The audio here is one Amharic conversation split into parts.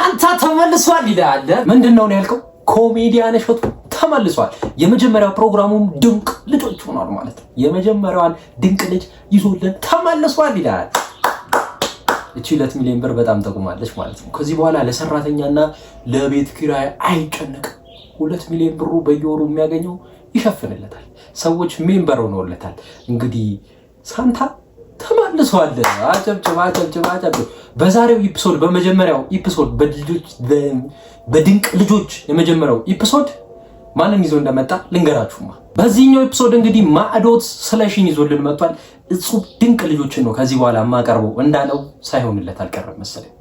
ሳንታ ተመልሷል ይላል። ምንድነው ነው ያልከው? ኮሜዲያን እሸቱ ተመልሷል። የመጀመሪያው ፕሮግራሙም ድንቅ ልጆች ሆኗል ማለት ነው። የመጀመሪያዋን ድንቅ ልጅ ይዞልን ተመልሷል ይላል። እቺ 2 ሚሊዮን ብር በጣም ጠቁማለች ማለት ነው። ከዚህ በኋላ ለሰራተኛና ለቤት ኪራይ አይጨነቅም። 2 ሚሊዮን ብሩ በየወሩ የሚያገኘው ይሸፍንለታል። ሰዎች ሜምበር ሆነውለታል። እንግዲህ ሳንታ ተመልሷል። አጨብጭባ። በዛሬው ኤፒሶድ በመጀመሪያው ኤፒሶድ በድንቅ ልጆች የመጀመሪያው ኤፒሶድ ማንን ይዞ እንደመጣ ልንገራችሁማ። በዚህኛው ኤፒሶድ እንግዲህ ማዕዶት ስለሽን ይዞልን መጥቷል። እጹብ ድንቅ ልጆችን ነው ከዚህ በኋላ የማቀርበው እንዳለው ሳይሆንለት አልቀረም መሰለኝ።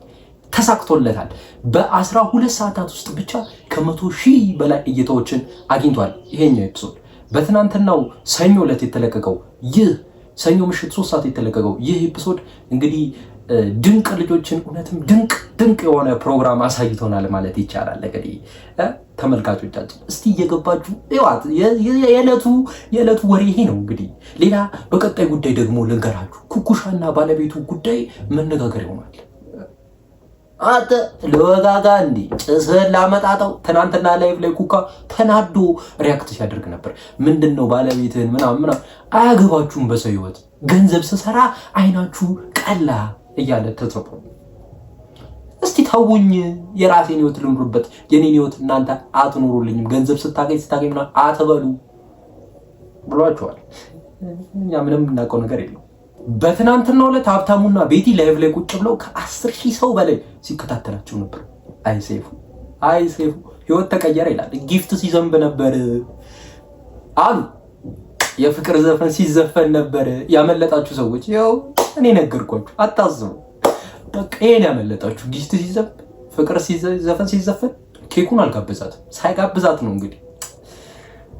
ተሳክቶለታል። በ12 ሰዓታት ውስጥ ብቻ ከ100,000 በላይ እይታዎችን አግኝቷል ይሄኛው ኤፒሶድ። በትናንትናው ሰኞ ዕለት የተለቀቀው ይህ ሰኞ ምሽት 3 ሰዓት የተለቀቀው ይህ ኤፒሶድ እንግዲህ ድንቅ ልጆችን እውነትም ድንቅ የሆነ ፕሮግራም አሳይቶናል ማለት ይቻላል። እንግዲህ ተመልካቾቻችን እስቲ እየገባችሁ እዩት። የዕለቱ ወሬ ይሄ ነው። እንግዲህ ሌላ በቀጣይ ጉዳይ ደግሞ ልንገራችሁ። ኩኩሻና ባለቤቱ ጉዳይ መነጋገር ይሆናል። አተ ለወጋጋ እንዴ ጭስህን ላመጣጣው። ትናንትና ላይቭ ላይ ኩካ ተናዶ ሪያክት ሲያደርግ ነበር። ምንድነው ባለቤትህን ምናምን አያገባችሁም በሰው ህይወት ገንዘብ ስሰራ አይናችሁ ቀላ እያለ ተጽፎ እስቲ ታውኝ የራሴን ህይወት ልምሩበት፣ የኔን ህይወት እናንተ አትኖሩልኝም፣ ገንዘብ ስታገኝ ምናምን አትበሉ ብሏቸዋል። እኛ ምንም እናውቀው ነገር የለው። በትናንትናው ዕለት ሀብታሙና ቤቲ ላይቭ ላይ ቁጭ ብለው ከ10,000 ሰው በላይ ሲከታተላቸው ነበር። አይ ሰይፉ ህይወት ተቀየረ ይላል። ጊፍት ሲዘንብ ነበር አሉ። የፍቅር ዘፈን ሲዘፈን ነበር። ያመለጣችሁ ሰዎች ያው እኔ ነገርኳችሁ፣ አታዝቡ። በቃ ይሄን ያመለጣችሁ ጊፍት ሲዘንብ፣ ፍቅር ዘፈን ሲዘፈን ኬኩን አልጋበዛትም፣ ሳይጋብዛት ነው እንግዲህ።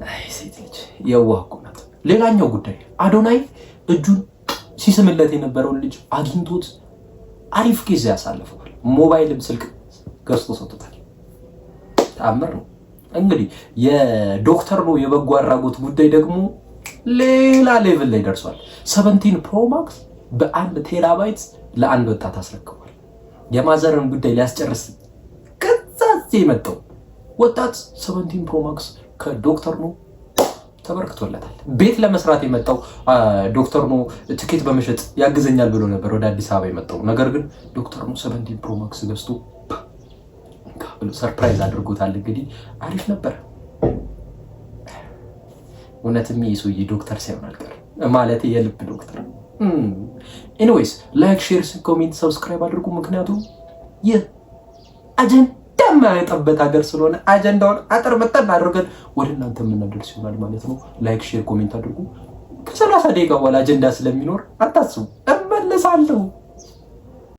አይ ሴት ልጅ የዋህ እኮ ናት። ሌላኛው ጉዳይ አዶናይ እጁን ሲስምለት የነበረውን ልጅ አግኝቶት አሪፍ ጊዜ ያሳልፈዋል። ሞባይልም ስልክ ገዝቶ ሰጥቶታል። ተአምር ነው። እንግዲህ የዶክተር ነው የበጎ አድራጎት ጉዳይ ደግሞ ሌላ ሌቭል ላይ ደርሷል። 17 ፕሮ ማክስ በ1 ቴራባይት ለአንድ ወጣት አስረክቧል። የማዘርን ጉዳይ ሊያስጨርስ ከዛዜ የመጣው ወጣት 17 ፕሮ ማክስ ከዶክተር ነው ተበርክቶለታል። ቤት ለመስራት የመጣው ዶክተር ነው ትኬት በመሸጥ ያግዘኛል ብሎ ነበር ወደ አዲስ አበባ የመጣው። ነገር ግን ዶክተር ነው 17 ፕሮ ማክስ ገዝቶ ብሎ ሰርፕራይዝ አድርጎታል። እንግዲህ አሪፍ ነበር። እውነትም የሱይ ዶክተር ሳይሆን አልቀር ማለት የልብ ዶክተር። ኤኒዌይስ ላይክ፣ ሼር፣ ኮሜንት፣ ሰብስክራይብ አድርጉ። ምክንያቱም ይህ አጀንዳ የማይጠበት ሀገር ስለሆነ አጀንዳውን አጥር መጠን አድርገን ወደ እናንተ የምናደርስ ይሆናል ማለት ነው። ላይክ፣ ሼር፣ ኮሜንት አድርጉ። ከ30 ደቂቃ በኋላ አጀንዳ ስለሚኖር አታስቡ፣ እመለሳለሁ።